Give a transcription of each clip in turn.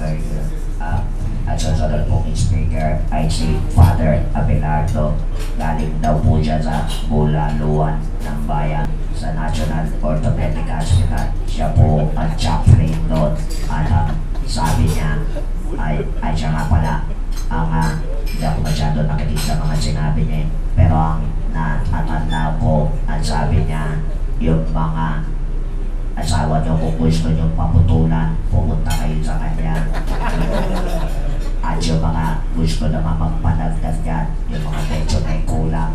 Very good. At susunod pong speaker ay si Father Abelardo. Galing daw po siya sa Bulaluan ng Bayan sa National Orthopedic Hospital. Siya po ang chaplain doon. At sabi niya ay siya nga pala ang hindi ako masyado nakinig sa mga sinabi niya. Pero ang natatanda ko, ang sabi niya, yung mga asawa niyo kung gusto niyo paputulan, pumunta kayo sa kanya. At yung mga gusto naman magpadagdag yan, yung mga medyo may kulang,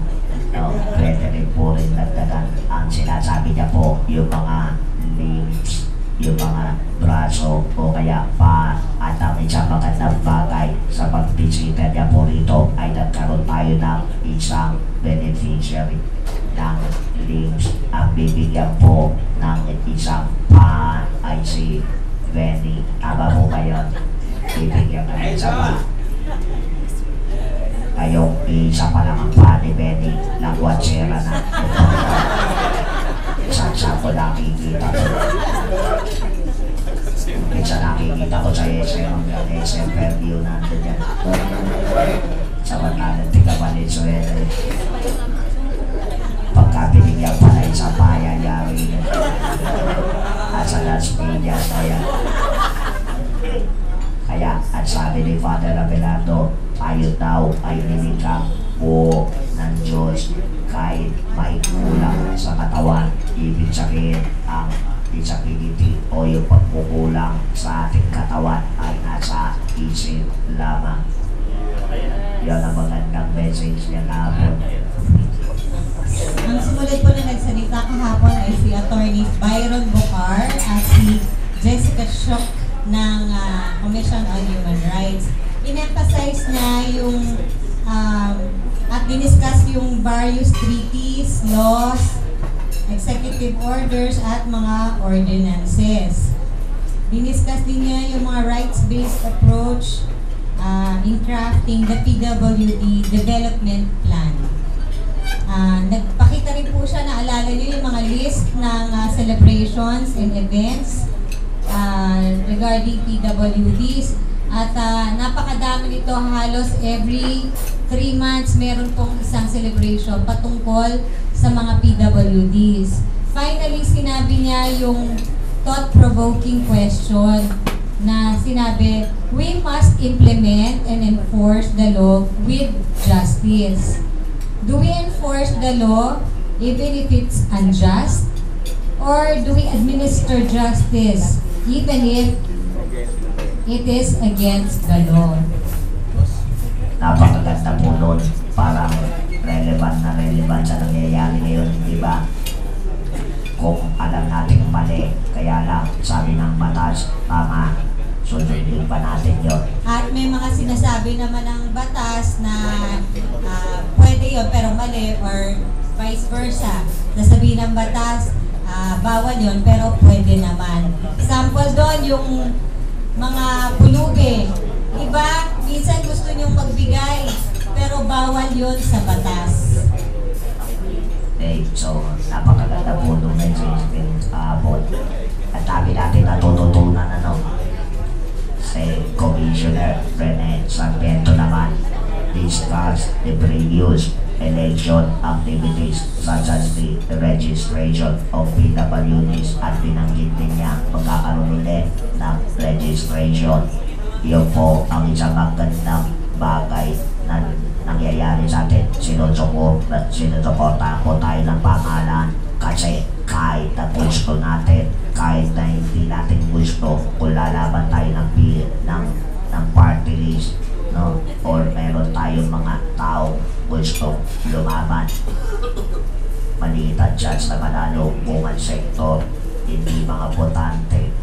pwede rin po rin dagdagan. Ang sinasabi niya po, yung mga limbs, yung mga braso o kaya pa at ang isang magandang bagay sa pagbisita niya po rito ay nagkaroon tayo ng isang beneficiary ng limbs. Ang bibigyan po ng isang pa ay si Benny. Tama po kayo? Bibigyan ka ng isa pa. Kayong isa pa lang ang pa ni Benny ng watsera na. Isang ko nakikita ko. Minsan nakikita ko sa SM Fairview nandun yan. Sa Matalan, Tiga Valenzuela. Pagka binigyan pala isang payayari na. At sa Las Piñas na yan. Kaya, at sabi ni Father Abelardo, tayo daw ay nilikha po ng Diyos kahit may kulang sa katawan. Ibig sabihin, ang disability o yung pagkukulang sa ating katawan ay nasa isip lamang. Yan ang magandang message niya kahapon. Ang sumunod po na nagsalita kahapon ay si Attorney Byron Bocar at si Jessica Shock ng Commission on Human Rights. In-emphasize na yung at diniscuss yung various treaties, laws, executive orders at mga ordinances. Diniscuss din niya yung mga rights-based approach in crafting the PWD Development Plan. Nagpakita rin po siya, naalala niyo yung mga list ng celebrations and events regarding PWDs. At napakadami nito, halos every 3 months meron pong isang celebration patungkol sa mga PWDs. Finally, sinabi niya yung thought-provoking question na sinabi, we must implement and enforce the law with justice. Do we enforce the law even if it's unjust? Or do we administer justice even if it is against the law? Napakaganda po nun. Parang relevant sa nangyayari ngayon, di ba? Kung alam natin mali, kaya lang sabi ng batas, tama, sundin pa natin yun. At may mga sinasabi naman ng batas na pwede yun pero mali, or vice versa. Nasabi ng batas, bawal yun pero pwede naman. Sample doon yung mga pulubi. Iba, minsan gusto niyong magbigay pero bawal yun sa batas. Okay, so napakaganda po nung message kahapon. At dami natin natututunan si Commissioner Rene Sarmiento naman discuss the previous election activities such as the registration of PWDs at binanggit din niya magkakaroon ulit ng registration. Yun po ang isang magandang bagay na nangyayari sa atin. Sinusuporta po tayo ng pangalan kasi kahit na gusto natin, kahit na hindi natin gusto, kung lalaban tayo ng party list, no? Or meron tayong mga tao gusto lumaban, maliit at chance na manalo buong sektor, hindi mga botante,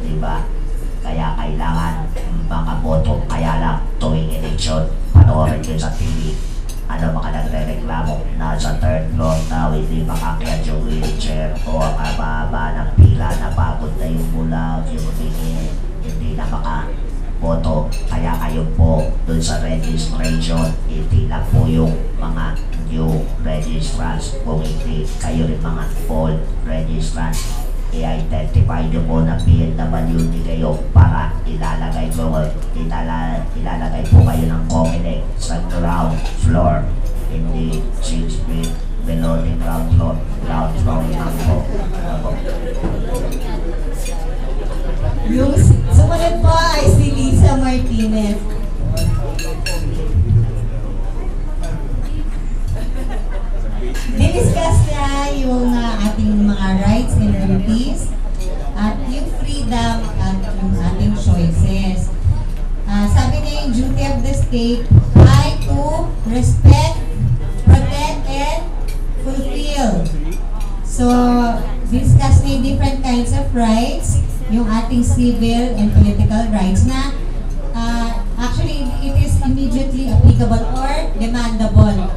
di ba? Kaya kailangan mga boto. Kaya lang tuwing eleksyon, panoorin nyo sa TV, mga nagre-reklamo, nasa third floor daw, hindi makakyat yung wheelchair o ang ababa ng pila, napagod na yung bulag, yung hindi na makaboto. Kaya kayo po dun sa registration, hindi lang po yung mga new registrants, kung hindi kayo rin mga old registrants, i-identify nyo po na PWD kayo para ilalagay po kayo ng Comelec sa ground floor. Hindi 6 feet below the ground floor. Ground floor lang po. Yung sumunod po ay si Lisa Martinez. Diniscuss niya yung ating mga rights and duties at yung freedom at yung ating choices. Sabi niya yung duty of the state ay to respect, protect, and fulfill. So, discuss niya yung different kinds of rights, yung ating civil and political rights na actually it is immediately applicable or demandable.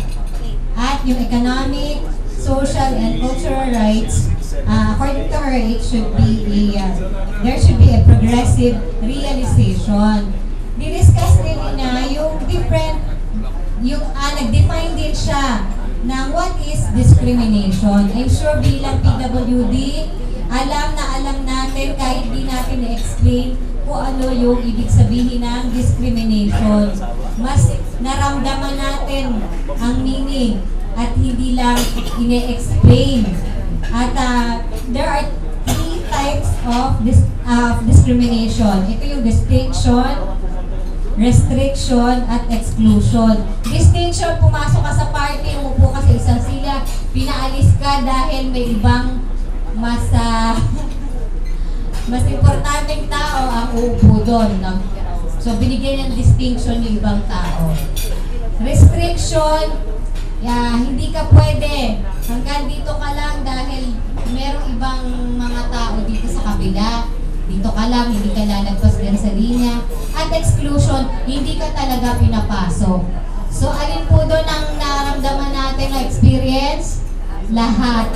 At yung economic, social, and cultural rights, according to her, it should be there should be a progressive realization. Didiscuss din na yung different, nag-define din siya ng what is discrimination. I'm sure bilang PWD, alam natin kahit di natin na-explain kung ano yung ibig sabihin ng discrimination. Mas naramdaman natin ang meaning at hindi lang ine-explain. At there are 3 types of discrimination. Ito yung distinction, restriction, at exclusion. Distinction, pumasok ka sa party, umupo ka sa isang sila, pinaalis ka dahil may ibang mas importanteng tao ang uupo doon. So, binigyan ng distinction yung ibang tao. Restriction, hindi ka pwede. Hanggang dito ka lang dahil merong ibang mga tao dito sa kabila. Dito ka lang, hindi ka lalagpas din sa linya. At exclusion, hindi ka talaga pinapasok. So, alin po doon ang naramdaman natin na experience? Lahat.